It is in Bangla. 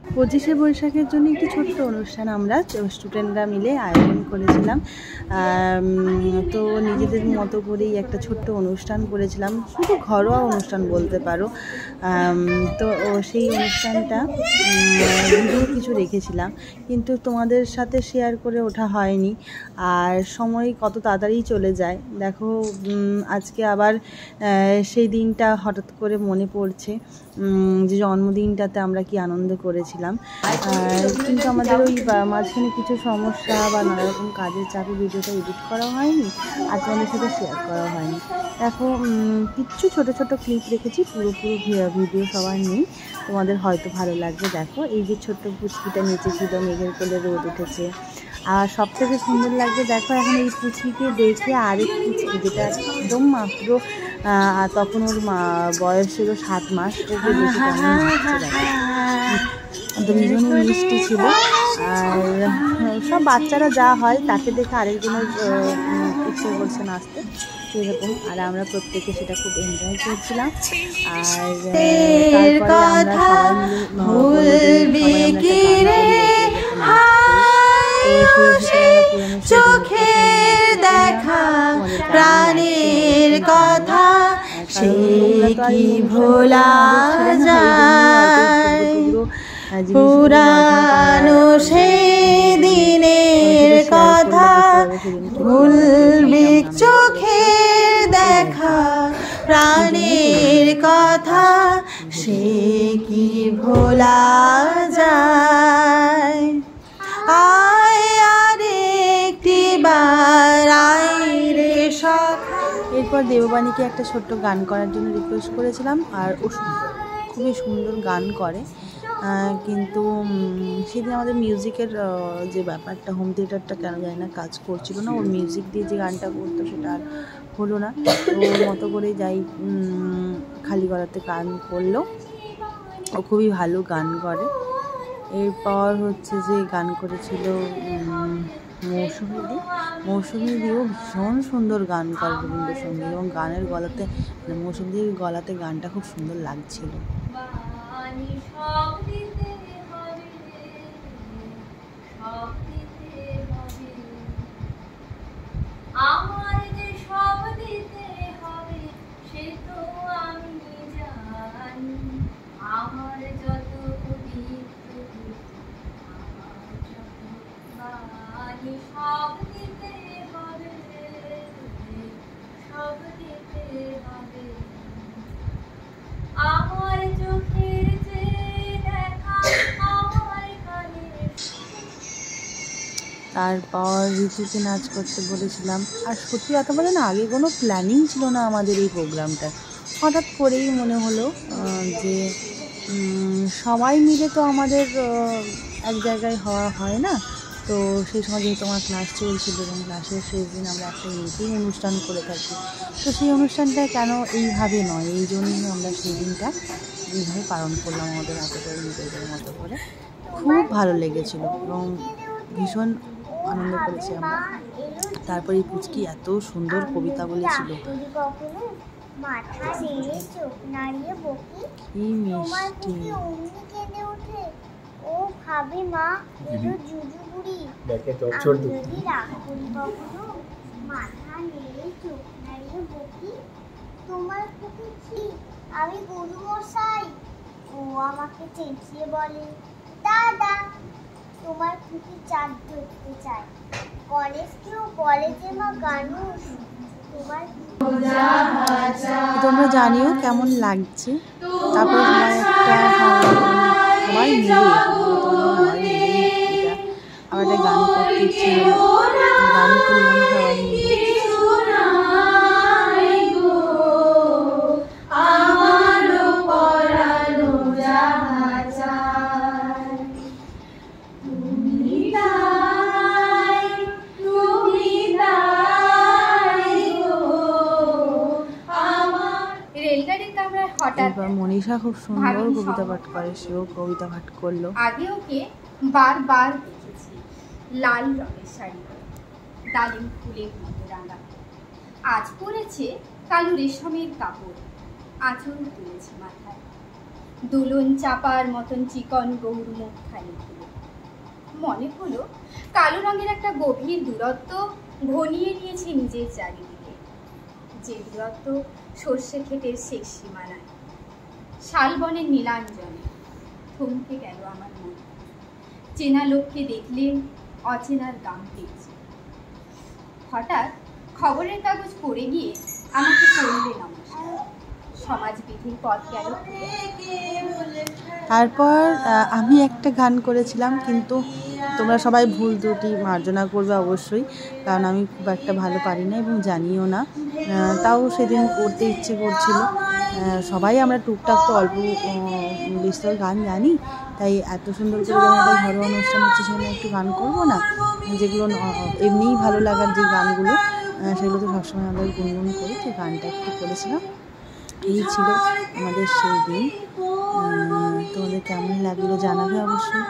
পঁচিশে বৈশাখের জন্য একটি ছোট্ট অনুষ্ঠান আমরা স্টুডেন্টরা মিলে আয়োজন করেছিলাম। তো নিজেদের মতো করেই একটা ছোট্ট অনুষ্ঠান করেছিলাম, শুধু ঘরোয়া অনুষ্ঠান বলতে পারো। তো সেই অনুষ্ঠানটা ভিডিও কিছু রেখেছিলাম, কিন্তু তোমাদের সাথে শেয়ার করে ওঠা হয়নি। আর সময় কত তাড়াতাড়ি চলে যায় দেখো। আজকে আবার সেই দিনটা হঠাৎ করে মনে পড়ছে, যে জন্মদিনটাতে আমরা কি আনন্দ করেছিলাম। কিন্তু আমাদের ওই মাঝখানে কিছু সমস্যা বা নানারকম কাজের চাপে ভিডিওটা এডিট করা হয়নি, আর তোমাদের সাথে শেয়ার করা হয়নি। দেখো কিছু ছোট ছোট ক্লিপ রেখেছি, পুরোপুরি ভিডিও সবার নেই, তোমাদের হয়তো ভালো লাগবে। দেখো এই যে ছোট্ট পুচকিটা নিচে ছিল, মেঘের কোলে রোদ উঠেছে। আর সব থেকে সুন্দর লাগবে দেখো এখন এই পুচকিকে দেখে আরেক পুচকি, যেটা একদম মাত্র তখন ওর বয়স ছিল 7 মাস, ওকে দেখে কেমন লাগছে দেখো। তো ভীষণই মিষ্টি ছিল। আর সব বাচ্চারা যা হয় তাকে দেখে আরেকজনের ইচ্ছে করছে নাচতে, সেরকম। আর আমরা প্রত্যেকে সেটা খুব এনজয় করছিলাম। আর তারপরে আমরা চোখের দেখা প্রাণের কথা সে কি ভোলা যায়, পুরানো সেই দিনের কথা ভুলবি, চোখের দেখা প্রাণের কথা সে কি ভোলা যায়। আয় আরেকটি বার আয় রে সখা। এরপর দেববাণীকে একটা ছোট্ট গান করার জন্য রিকোয়েস্ট করেছিলাম, আর ও খুবই সুন্দর গান করে। কিন্তু সেদিন আমাদের মিউজিকের যে ব্যাপারটা, হোম থিয়েটারটা কেন জানি না কাজ করছিল না, ওর মিউজিক দিয়ে যে গানটা করতো সেটা আর হলো না। ওর মতো করে যাই খালি গলাতে গান করলো, ও খুবই ভালো গান এরপর হচ্ছে যে গান করেছিল মৌসুমীদিও ভীষণ সুন্দর গান করে রবীন্দ্রসঙ্গীত, এবং গানের গলাতে মানে মৌসুমীদির গলাতে গানটা খুব সুন্দর লাগছিল। আমার যে সব দিতে হবে সে তো আমি জানি, আমার যত সব দিতে হবে, সব দিতে হবে। আমার চোখের যে দেখা আমার কানের। তারপর ঋতুকে নাচ করতে বলেছিলাম। আর সত্যি কথা বলে না, আগে কোনো প্ল্যানিং ছিল না আমাদের এই প্রোগ্রামটা, হঠাৎ করেই মনে হলো যে সবাই মিলে তো আমাদের এক জায়গায় হওয়া হয় না। তো সেই সময় যেহেতু আমার ক্লাস চলছিল এবং ক্লাসের শেষ দিন আমরা একটা মিটিং অনুষ্ঠান করে থাকি, তো সেই অনুষ্ঠানটা কেন এইভাবে নয়, এই জন্যই আমরা সেই দিনটা এইভাবে পালন করলাম আমাদের এতটা নিজেদের মতো করে। খুব ভালো লেগেছিলো এবং ভীষণ আনন্দ করেছি আমরা। তারপরে পুচকি এত সুন্দর কবিতা বলেছিল, কি মিষ্টি। ও ভাবে মা এলো জুজু বুড়ি, যদি রাগ করি কখনো মাথা নেড়ে চোখ নাড়িয়ে বকি, তোমার খুবই কি আমি গরু মশাই, ও আমাকে চেঁচিয়ে বলে দাদা, তোমার খুবই চাঁদ ধরতে চায়, কলেজ কেউ বলে যে মা গানুস, তোমার তোমরা জানিও কেমন লাগছে। তারপর সবাই মিলে আবার একটা গান করতে ইচ্ছে হলো, গান করলাম সবাই মিলে। এরপর মনীষা খুব সুন্দর কবিতা পাঠ করে, সেও কবিতা পাঠ করলো। আগে ওকে বারবার দেখেছি লাল রঙের শাড়ি, ডালিম ফুলের মতো রাঙা, আজ পরেছে কালো রেশমের কাপড়, আঁচল তুলেছে মাথায়, দুলন চাপার মতন চিকন গৌর মুখখানি তুলে। মনে হলো কালো রঙের একটা গভীর দূরত্ব ঘনিয়ে নিয়েছে নিজের চারিদিকে, যে দূরত্ব সর্ষে ক্ষেতের শেষ সীমানায়। শালবনের নীলাঞ্জনে থমকে গেল আমার মন। চেনা লোককে দেখলে অচেনার গান পেয়েছে। হঠাৎ খবরের কাগজ পড়ে গিয়ে আমাকে করলে নমস্কার। সমাজবিধির পথ গেল। তারপর আমি একটা গান করেছিলাম, কিন্তু তোমরা সবাই ভুল ত্রুটি মার্জনা করবে অবশ্যই, কারণ আমি খুব একটা ভালো পারি না এবং জানিও না। তাও সেদিন করতে ইচ্ছে করছিল। সবাই আমরা টুকটাক তো অল্প বিস্তর গান জানি, তাই এত সুন্দর করে যখন একটা ঘরোয়া অনুষ্ঠান হচ্ছে সেখানে একটু গান করবো না? যেগুলো এমনিই ভালো লাগার যে গানগুলো, সেগুলো তো সবসময় আমরা গুনগুন করি, সেই গানটা একটু করেছিলাম। এই ছিল আমাদের সেই দিন। তোমাদের কেমন লাগলো জানাবে অবশ্যই।